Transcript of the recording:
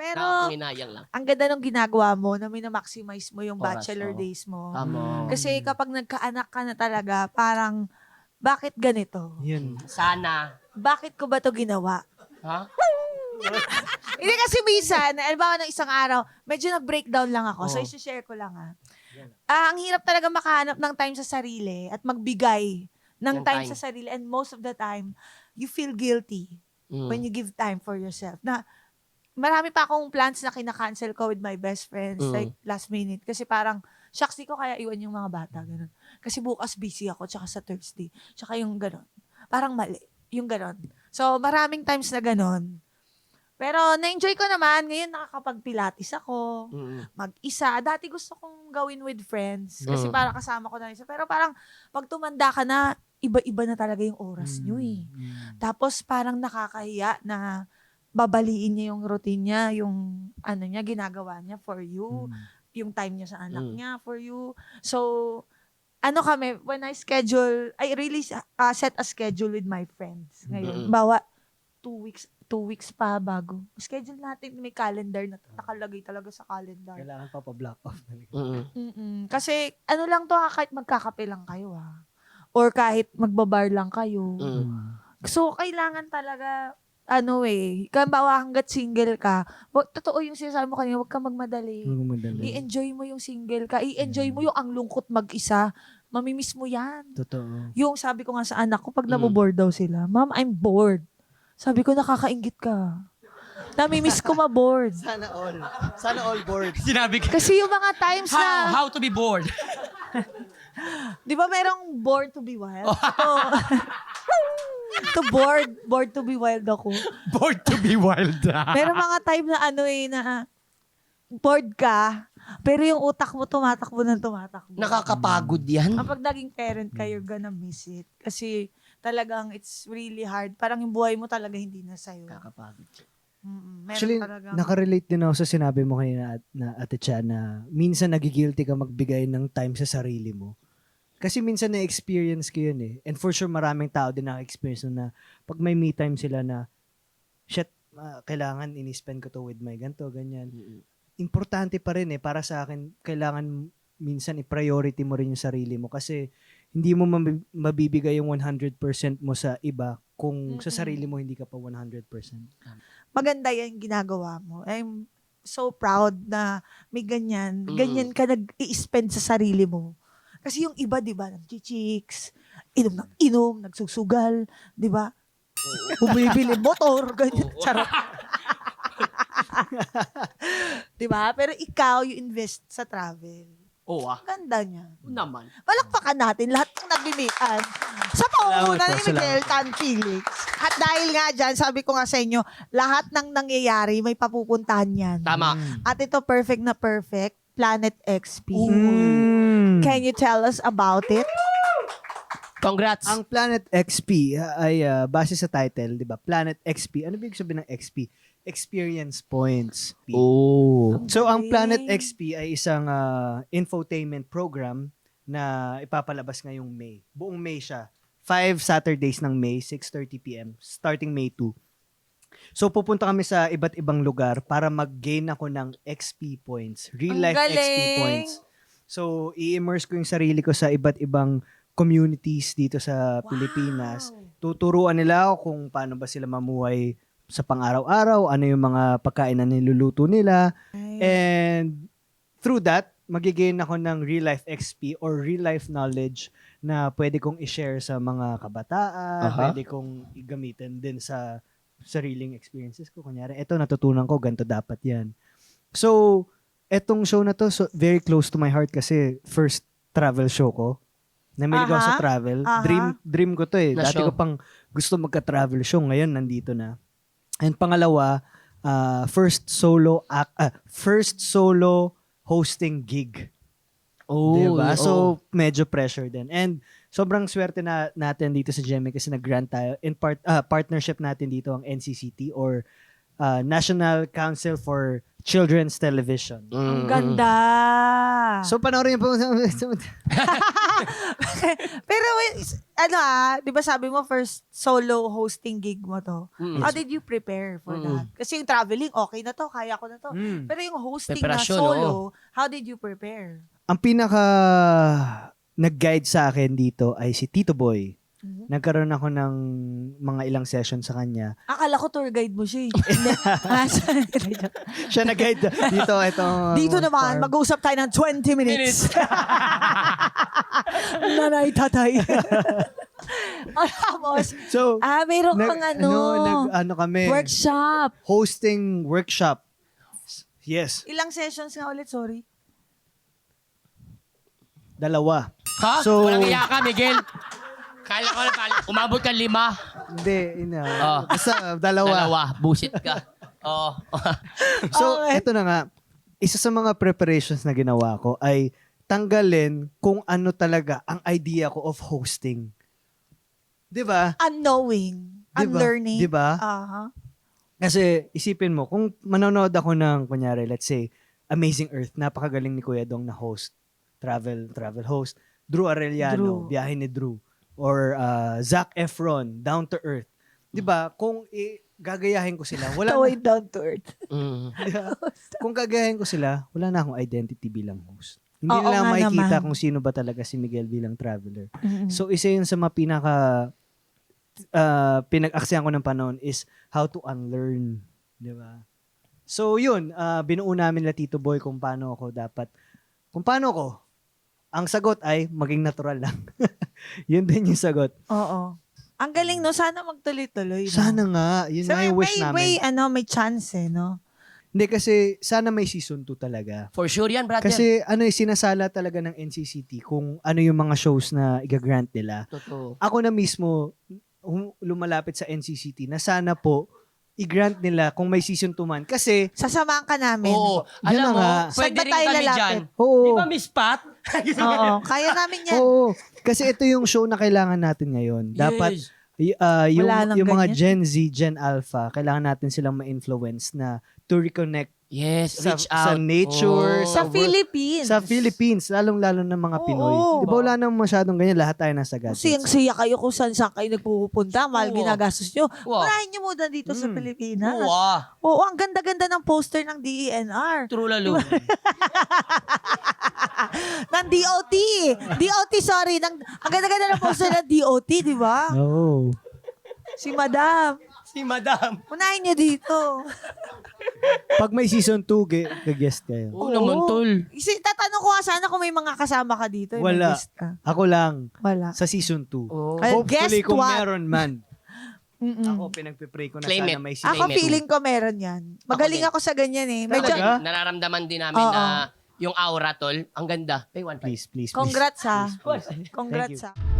Pero, Nakapanginayang lang. ang ganda ng ginagawa mo na minamaximize mo yung Oras, bachelor oo. days mo. Tama. Kasi kapag nagkaanak ka na talaga, parang, bakit ganito? Yun. Sana. Bakit ko ba to ginawa? Ha? Hindi kasi minsan, alam ng isang araw, medyo nag-breakdown lang ako. So, Oo. isi-share ko lang ang hirap talaga makahanap ng time sa sarili at magbigay ng Ng time time. sa sarili. And most of the time, you feel guilty when you give time for yourself. Na, marami pa akong plans na kinakancel ko with my best friends, like last minute. Kasi parang, shucks, di ko kaya iwan yung mga bata. Ganun. Kasi bukas busy ako, tsaka sa Thursday. Tsaka yung ganun. Parang mali. Yung ganun. So, maraming times na ganun. Pero, na-enjoy ko naman. Ngayon, nakakapag-pilates ako. Mag-isa. Dati gusto kong gawin with friends. Kasi parang kasama ko na isa. Pero parang, pag tumanda ka na, iba-iba na talaga yung oras nyo eh. Tapos, parang nakakahiya na babaliin niya yung routine niya, yung ano niya, ginagawa niya for you. Yung time niya sa anak niya for you. So, ano kami, when I really set a schedule with my friends ngayon. Bawa, 2 weeks pa bago. Schedule natin, may calendar na nakalagay talaga sa calendar. Kailangan pa pa-block off. Kasi, ano lang to, kahit magkakape lang kayo or kahit magbabar lang kayo. So, kailangan talaga, kambawa hanggat single ka, totoo yung sinasabi mo kanina, huwag ka magmadali. I-enjoy mo yung single ka. I-enjoy mo yung ang lungkot mag-isa. Mamimiss mo yan. Totoo. Yung sabi ko nga sa anak ko, pag naboboard daw sila, Mom, I'm bored. Sabi ko, nakakaingit ka. Namimiss ko ma-board. Sana all. Sana all board. Sinabi ko. Kasi yung mga times na, How to be bored. di ba merong born to be wild? Ito bored to be wild ako. Bored to be wild. Pero mga time na na bored ka, pero yung utak mo tumatakbo ng tumatakbo. Nakakapagod yan. Kapag naging parent ka, you're gonna miss it. Kasi talagang it's really hard. Parang yung buhay mo talaga hindi na sa'yo. Nakakapagod. Actually, nakarelate din ako sa sinabi mo kanina na Ate Cha na minsan nagigilty ka magbigay ng time sa sarili mo. Kasi minsan na-experience ko yun eh. And for sure, maraming tao din naka-experience na pag may me time sila na, shit, kailangan ini-spend ko to with my ganto, ganyan. Importante pa rin eh. Para sa akin, kailangan minsan i-priority mo rin yung sarili mo kasi hindi mo mabibigay yung 100% mo sa iba kung sa sarili mo hindi ka pa 100%. Maganda yan ginagawa mo. I'm so proud na may ganyan. Ganyan ka nag-i-spend sa sarili mo. Kasi yung iba, di ba, nag-chicks, inom ng inom, nagsusugal, di ba? Bumibili motor, ganyan, charot. Di ba? Pero ikaw, you invest sa travel. Oo Ganda niya. Naman. Palakpakan natin lahat ng naglilian sa pangunguna ni Salamat po, Miguel Tan Felix. At dahil nga dyan, sabi ko nga sa inyo, lahat ng nangyayari may papupuntahan yan. Tama. At ito, perfect na perfect, Planet XP. Can you tell us about it? Congrats. Ang Planet XP ay base sa title, di ba? Planet XP. Ano ibig sabihin ng XP? Experience Points. So, ang Planet XP ay isang infotainment program na ipapalabas ngayong May. Buong May siya. 5 Saturdays ng May, 6:30 p.m. Starting May 2. So, pupunta kami sa iba't ibang lugar para mag-gain ako ng XP points. Real life XP points. So, i-immerse ko yung sarili ko sa iba't ibang communities dito sa Pilipinas. Tuturuan nila ako kung paano ba sila mamuhay sa pang-araw-araw, ano yung mga pagkain na niluluto nila. And through that, magigain ako ng real life XP or real life knowledge na pwede kong i-share sa mga kabataan, pwede kong gamitin din sa sariling experiences ko. Kunyari, eto natutunan ko, ganito dapat yan. So, etong show na to, so very close to my heart kasi first travel show ko. Namilig ako sa travel. Dream ko to eh. Na Dati show. ko pang gusto magka-travel show. Ngayon, nandito na. And pangalawa, first solo hosting gig. Diba? So, medyo pressure din. And sobrang swerte na natin dito sa GMA kasi nag-grant tayo. In partnership natin dito ang NCCT or National Council for children's television. Ang ganda. So, panoorin niyo po. Pero, di ba sabi mo first solo hosting gig mo to? How did you prepare for that? Kasi yung traveling, okay na to, kaya ko na to. Pero yung hosting na Preparasyon, solo, how did you prepare? Ang pinaka nag-guide sa akin dito ay si Tito Boy. Nagkaroon ako ng mga ilang session sa kanya. Akala ko tour guide mo siya eh. Hindi. Siya nag-guide dito. Dito naman, mag-uusap tayo ng 20 minutes. Nanay, tatay. Tapos, So, mayroon kang kami. workshop. Hosting workshop. Yes. Ilang sessions nga ulit, sorry? 2. Ha? So- Walang iya ka, Miguel. Kala ko umabot ka 5. Hindi, Oh. basta 2. 2. Busit ka. Oo. So, Okay. eto na nga. Isa sa mga preparations na ginawa ko ay tanggalin kung ano talaga ang idea ko of hosting. 'Di ba? Unknowing. Diba? Unlearning. Diba? Aha. Kasi isipin mo, kung manonood ako ng, kunyari, let's say, Amazing Earth, napakagaling ni Kuya Dong na host, travel host, Drew Arellano, Drew. Biyahe ni Drew, or Zac Efron, Down to Earth. 'Di ba? Kung gagayahin ko sila, wala Toy na, down to earth. kung gagayahin ko sila, wala na akong identity bilang host. Hindi Oo nila nga makikita naman. kung sino ba talaga si Miguel bilang traveler. Mm-mm. So, isa yun sa mga pinag-aksyan ko ng panahon is how to unlearn. Di ba? So, yun. Binuo namin la Tito Boy kung paano ko. Ang sagot ay maging natural lang. Yun din yung sagot. Oo. Ang galing, no? Sana magtuloy-tuloy. No? Sana nga. Yun So, nga yung wish namin. may chance eh, no? Hindi kasi sana may season 2 talaga. For sure yan, brother. Kasi sinasala talaga ng NCCT kung ano yung mga shows na i-grant nila. Totoo. Ako na mismo lumalapit sa NCCT na sana po i-grant nila kung may season 2 man. Kasi, Sasamahan ka namin. Oo. Yun Alam na mo, nga. pwede Saan ba rin tayo kami lalapit? dyan. oo. Di ba, Miss Pat? Oo. Kaya namin yan. Oo. Kasi ito yung show na kailangan natin ngayon. Dapat Yes. Wala nang yung mga ganyan. Gen Z, Gen Alpha, kailangan natin silang ma-influence na to reconnect Yes, sa, reach out. sa nature, Oh. Sa work- Philippines. sa Philippines, lalong-lalo ng mga Pinoy. Oo. Di ba wala nang masyadong ganyan, lahat tayo nasa gadgets. Kasi ang siya kayo kung saan kayo nagpupunta, mahal Oo. ginagastos nyo. Wow. Unahin nyo muna dito sa Pilipinas. Oo, Oo, ang ganda-ganda ng poster ng DENR. True lalo. Ng DOT. DOT, sorry. Ang ganda-ganda ng poster ng DOT, di ba? Oo. Si Madam. Si Madam. Unahin nyo dito. Pag may season 2, guest kayo. Oo naman, tol. Tatanong ko nga sana kung may mga kasama ka dito. may Wala. guest ka. Ako lang, Wala. sa season 2. Oh. Ay, Hopefully, guess kung what? meron man. Mm-mm. Ako, pinagpipray ko na Claim sana it. may season Ako Claim it. feeling ko meron yan. Magaling din. ako sa ganyan eh. Medyo, Talaga? Nararamdaman din namin Oo. na yung aura, tol, ang ganda. Pay 1.5. Please. congrats ha. Please. Congrats Thank you. ha.